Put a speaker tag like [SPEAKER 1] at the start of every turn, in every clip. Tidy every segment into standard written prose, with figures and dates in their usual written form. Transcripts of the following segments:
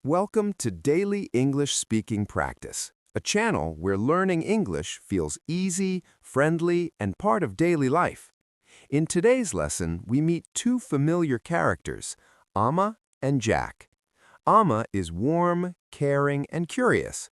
[SPEAKER 1] Welcome to Daily English Speaking Practice, a channel where learning English feels easy, friendly, and part of daily life. In today's lesson, we meet two familiar characters, Amma and Jack. Amma is warm, caring, and curious.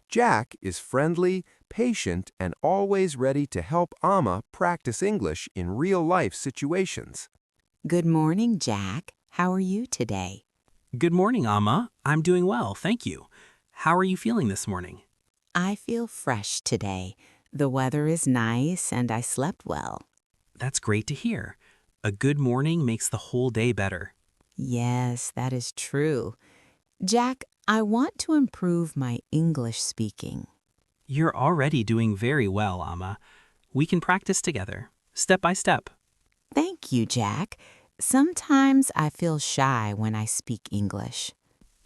[SPEAKER 1] Jack is friendly, patient, and always ready to help Amma practice English in real-life situations.
[SPEAKER 2] Good morning, Jack. How are you today?
[SPEAKER 3] Good morning, Amma. I'm doing well, thank you. How are you feeling this morning?
[SPEAKER 2] I feel fresh today. The weather is nice and I slept well.
[SPEAKER 3] That's great to hear. A good morning makes the whole day better.
[SPEAKER 2] Yes, that is true. Jack, I want to improve my English speaking.
[SPEAKER 3] You're already doing very well, Amma. We can practice together, step by step.
[SPEAKER 2] Thank you, Jack. Sometimes I feel shy when I speak English.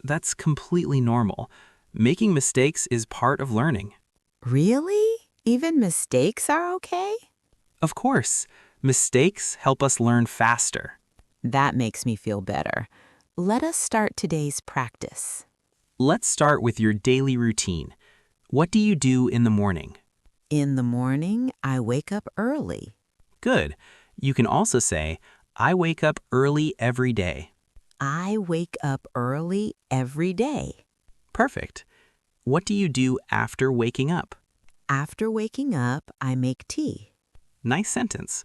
[SPEAKER 3] That's completely normal. Making mistakes is part of learning.
[SPEAKER 2] Really? Even mistakes are okay?
[SPEAKER 3] Of course, mistakes help us learn faster.
[SPEAKER 2] That makes me feel better. Let us start today's practice.
[SPEAKER 3] Let's start with your daily routine. What do you do in the morning?
[SPEAKER 2] In the morning, I wake up early.
[SPEAKER 3] Good. You can also say, I wake up early every day.
[SPEAKER 2] I wake up early every day.
[SPEAKER 3] Perfect. What do you do after waking up?
[SPEAKER 2] After waking up, I make tea.
[SPEAKER 3] Nice sentence.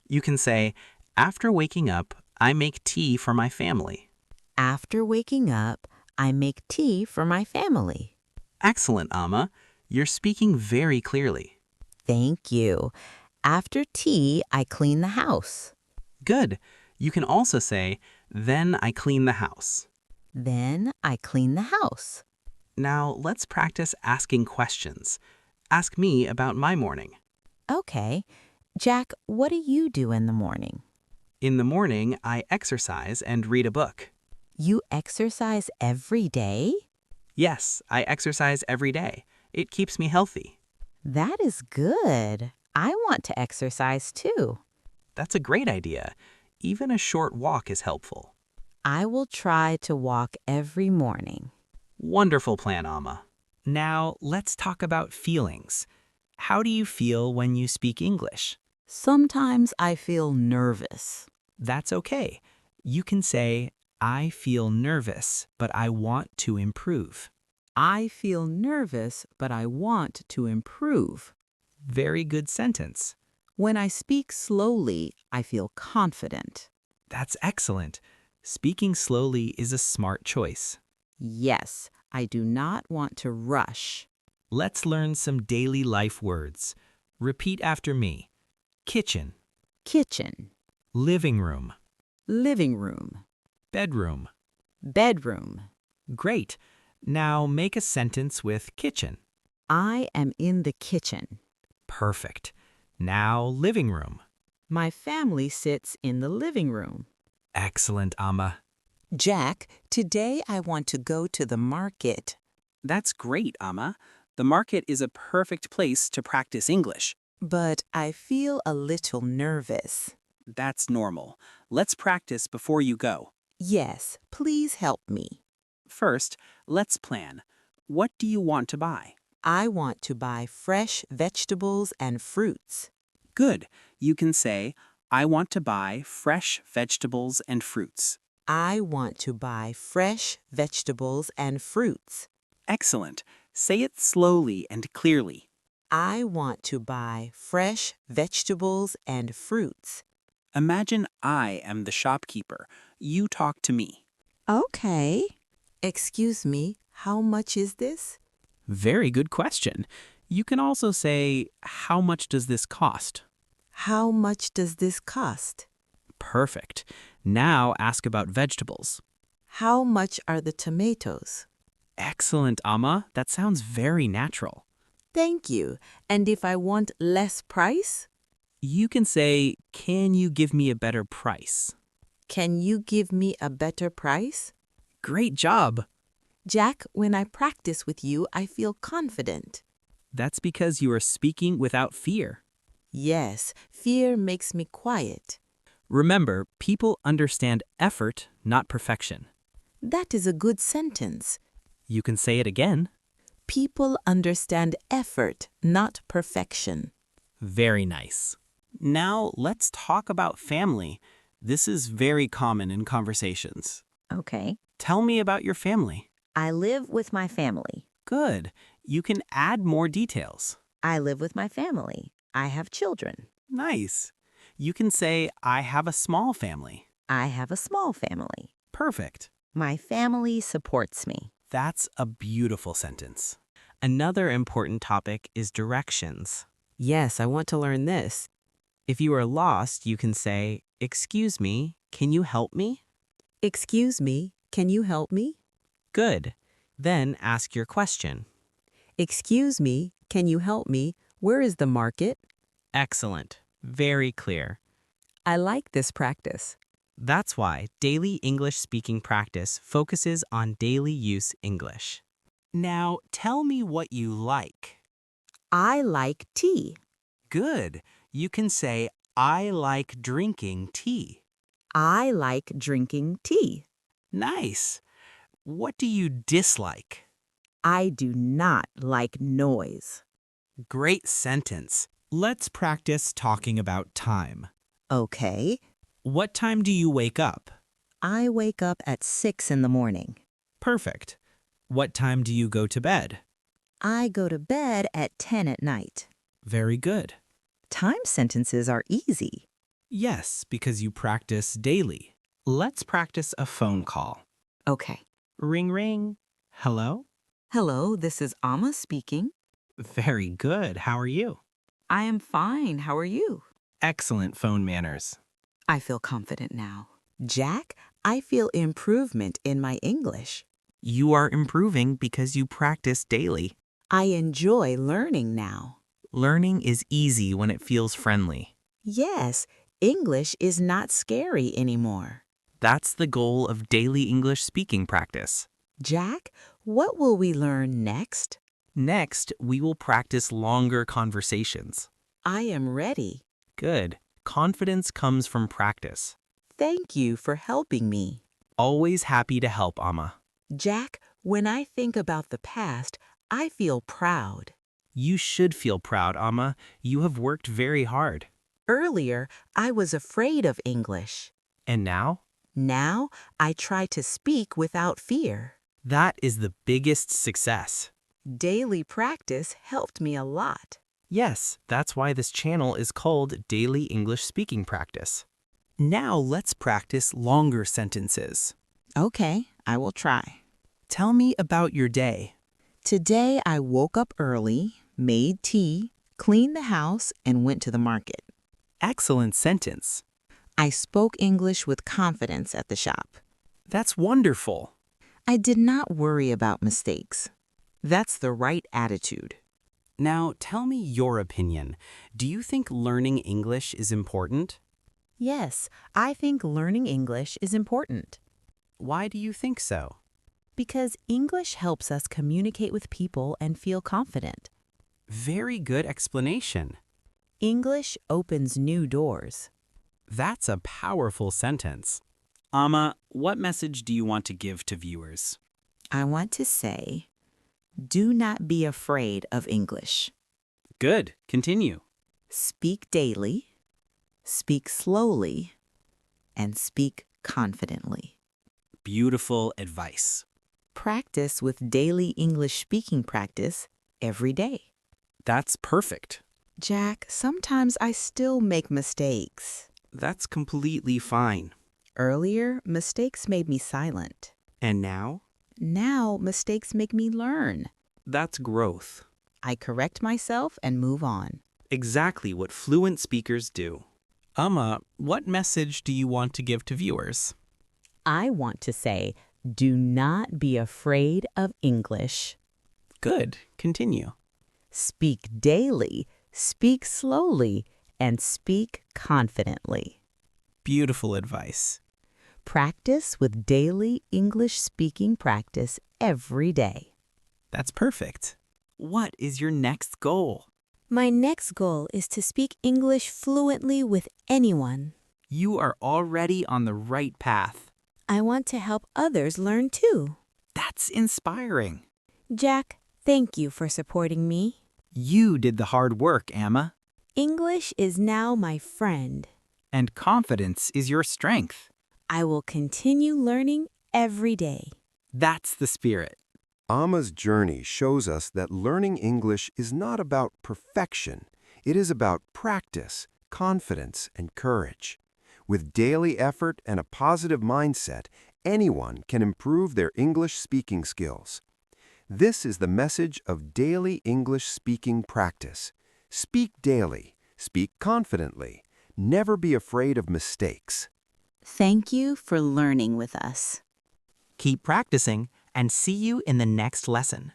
[SPEAKER 3] You can say, after waking up, I make tea for my family.
[SPEAKER 2] After waking up, I make tea for my family.
[SPEAKER 3] Excellent, Amma. You're speaking very clearly.
[SPEAKER 2] Thank you. After tea, I clean the house.
[SPEAKER 3] Good. You can also say, then I clean the house.
[SPEAKER 2] Then I clean the house.
[SPEAKER 3] Now let's practice asking questions. Ask me about my morning.
[SPEAKER 2] Okay. Jack, what do you do in the morning?
[SPEAKER 3] In the morning, I exercise and read a book.
[SPEAKER 2] You exercise every day?
[SPEAKER 3] Yes, I exercise every day. It keeps me healthy.
[SPEAKER 2] That is good. I want to exercise too.
[SPEAKER 3] That's a great idea. Even a short walk is helpful.
[SPEAKER 2] I will try to walk every morning.
[SPEAKER 3] Wonderful plan, Amma. Now, let's talk about feelings. How do you feel when you speak English?
[SPEAKER 2] Sometimes I feel nervous.
[SPEAKER 3] That's okay. You can say, I feel nervous, but I want to improve.
[SPEAKER 2] I feel nervous, but I want to improve.
[SPEAKER 3] Very good sentence.
[SPEAKER 2] When I speak slowly, I feel confident.
[SPEAKER 3] That's excellent. Speaking slowly is a smart choice.
[SPEAKER 2] Yes, I do not want to rush.
[SPEAKER 3] Let's learn some daily life words. Repeat after me. Kitchen,
[SPEAKER 2] Kitchen,
[SPEAKER 3] living room,
[SPEAKER 2] living room,
[SPEAKER 3] bedroom.
[SPEAKER 2] bedroom.
[SPEAKER 3] Great. Now make a sentence with kitchen.
[SPEAKER 2] I am in the kitchen.
[SPEAKER 3] Perfect. Now living room.
[SPEAKER 2] My family sits in the living room.
[SPEAKER 3] Excellent, Amma.
[SPEAKER 2] Jack, today I want to go to the market.
[SPEAKER 3] That's great, Amma. The market is a perfect place to practice English.
[SPEAKER 2] But I feel a little nervous.
[SPEAKER 3] That's normal. Let's practice before you go.
[SPEAKER 2] Yes, please help me.
[SPEAKER 3] First, let's plan. What do you want to buy?
[SPEAKER 2] I want to buy fresh vegetables and fruits.
[SPEAKER 3] Good. You can say, I want to buy fresh vegetables and fruits.
[SPEAKER 2] I want to buy fresh vegetables and fruits.
[SPEAKER 3] Excellent. Say it slowly and clearly.
[SPEAKER 2] I want to buy fresh vegetables and fruits.
[SPEAKER 3] Imagine I am the shopkeeper. You talk to me.
[SPEAKER 2] Okay. Excuse me, how much is this?
[SPEAKER 3] Very good question. You can also say, how much does this cost?
[SPEAKER 2] How much does this cost?
[SPEAKER 3] Perfect. Now ask about vegetables.
[SPEAKER 2] How much are the tomatoes?
[SPEAKER 3] Excellent, Amma. That sounds very natural.
[SPEAKER 2] Thank you. And if I want less price?
[SPEAKER 3] You can say, can you give me a better price?
[SPEAKER 2] Can you give me a better price?
[SPEAKER 3] Great job.
[SPEAKER 2] Jack, when I practice with you, I feel confident.
[SPEAKER 3] That's because you are speaking without fear.
[SPEAKER 2] Yes, fear makes me quiet.
[SPEAKER 3] Remember, people understand effort, not perfection.
[SPEAKER 2] That is a good sentence.
[SPEAKER 3] You can say it again.
[SPEAKER 2] People understand effort, not perfection.
[SPEAKER 3] Very nice. Now let's talk about family. This is very common in conversations.
[SPEAKER 4] Okay.
[SPEAKER 3] Tell me about your family.
[SPEAKER 4] I live with my family.
[SPEAKER 3] Good. You can add more details.
[SPEAKER 4] I live with my family. I have children.
[SPEAKER 3] Nice. You can say, I have a small family.
[SPEAKER 4] I have a small family.
[SPEAKER 3] Perfect.
[SPEAKER 4] My family supports me.
[SPEAKER 3] That's a beautiful sentence. Another important topic is directions.
[SPEAKER 2] Yes, I want to learn this.
[SPEAKER 3] If you are lost, you can say, excuse me, can you help me?
[SPEAKER 2] Excuse me, can you help me?
[SPEAKER 3] Good. Then ask your question.
[SPEAKER 2] Excuse me, can you help me? Where is the market?
[SPEAKER 3] Excellent. Very clear.
[SPEAKER 2] I like this practice.
[SPEAKER 3] That's why daily English speaking practice focuses on daily use English. Now, tell me what you like.
[SPEAKER 2] I like tea.
[SPEAKER 3] Good. You can say, I like drinking tea.
[SPEAKER 2] I like drinking tea.
[SPEAKER 3] Nice. What do you dislike?
[SPEAKER 2] I do not like noise.
[SPEAKER 3] Great sentence. Let's practice talking about time.
[SPEAKER 4] Okay.
[SPEAKER 3] What time do you wake up?
[SPEAKER 4] I wake up at 6 in the morning.
[SPEAKER 3] Perfect. What time do you go to bed?
[SPEAKER 4] I go to bed at 10 at night.
[SPEAKER 3] Very good.
[SPEAKER 4] Time sentences are easy.
[SPEAKER 3] Yes, because you practice daily. Let's practice a phone call.
[SPEAKER 2] Okay.
[SPEAKER 3] Ring, ring. Hello?
[SPEAKER 2] Hello, this is Amma speaking.
[SPEAKER 3] Very good. How are you?
[SPEAKER 2] I am fine. How are you?
[SPEAKER 3] Excellent phone manners.
[SPEAKER 2] I feel confident now. Jack, I feel improvement in my English.
[SPEAKER 3] You are improving because you practice daily.
[SPEAKER 2] I enjoy learning now.
[SPEAKER 3] Learning is easy when it feels friendly.
[SPEAKER 2] Yes, English is not scary anymore.
[SPEAKER 3] That's the goal of daily English speaking practice.
[SPEAKER 2] Jack, what will we learn next?
[SPEAKER 3] Next, we will practice longer conversations.
[SPEAKER 2] I am ready.
[SPEAKER 3] Good. Confidence comes from practice.
[SPEAKER 2] Thank you for helping me.
[SPEAKER 3] Always happy to help, Amma.
[SPEAKER 2] Jack, when I think about the past, I feel proud.
[SPEAKER 3] You should feel proud, Amma. You have worked very hard.
[SPEAKER 2] Earlier, I was afraid of English.
[SPEAKER 3] And now?
[SPEAKER 2] Now, I try to speak without fear.
[SPEAKER 3] That is the biggest success.
[SPEAKER 2] Daily practice helped me a lot.
[SPEAKER 3] Yes, that's why this channel is called Daily English Speaking Practice. Now let's practice longer sentences.
[SPEAKER 2] Okay, I will try.
[SPEAKER 3] Tell me about your day.
[SPEAKER 2] Today, I woke up early, made tea, cleaned the house, and went to the market.
[SPEAKER 3] Excellent sentence.
[SPEAKER 2] I spoke English with confidence at the shop.
[SPEAKER 3] That's wonderful.
[SPEAKER 2] I did not worry about mistakes. That's the right attitude.
[SPEAKER 3] Now tell me your opinion. Do you think learning English is important?
[SPEAKER 2] Yes, I think learning English is important.
[SPEAKER 3] Why do you think so?
[SPEAKER 2] Because English helps us communicate with people and feel confident.
[SPEAKER 3] Very good explanation.
[SPEAKER 2] English opens new doors.
[SPEAKER 3] That's a powerful sentence. Amma, what message do you want to give to viewers?
[SPEAKER 2] I want to say, do not be afraid of English.
[SPEAKER 3] Good. Continue.
[SPEAKER 2] Speak daily, speak slowly, and speak confidently.
[SPEAKER 3] Beautiful advice.
[SPEAKER 2] Practice with daily English speaking practice every day.
[SPEAKER 3] That's perfect.
[SPEAKER 2] Jack, sometimes I still make mistakes.
[SPEAKER 3] That's completely fine.
[SPEAKER 2] Earlier, mistakes made me silent.
[SPEAKER 3] And now?
[SPEAKER 2] Now, mistakes make me learn.
[SPEAKER 3] That's growth.
[SPEAKER 2] I correct myself and move on.
[SPEAKER 3] Exactly what fluent speakers do. Amma, what message do you want to give to viewers?
[SPEAKER 2] I want to say, do not be afraid of English.
[SPEAKER 3] Good. Continue.
[SPEAKER 2] Speak daily, speak slowly, and speak confidently.
[SPEAKER 3] Beautiful advice.
[SPEAKER 2] Practice with daily English speaking practice every day.
[SPEAKER 3] That's perfect. What is your next goal?
[SPEAKER 5] My next goal is to speak English fluently with anyone.
[SPEAKER 3] You are already on the right path.
[SPEAKER 5] I want to help others learn too.
[SPEAKER 6] That's inspiring.
[SPEAKER 5] Jack, thank you for supporting me.
[SPEAKER 6] You did the hard work, Amma.
[SPEAKER 5] English is now my friend.
[SPEAKER 6] And confidence is your strength.
[SPEAKER 5] I will continue learning every day.
[SPEAKER 6] That's the spirit.
[SPEAKER 1] Amma's journey shows us that learning English is not about perfection. It is about practice, confidence, and courage. With daily effort and a positive mindset, anyone can improve their English speaking skills. This is the message of daily English speaking practice. Speak daily. Speak confidently. Never be afraid of mistakes.
[SPEAKER 2] Thank you for learning with us.
[SPEAKER 3] Keep practicing and see you in the next lesson.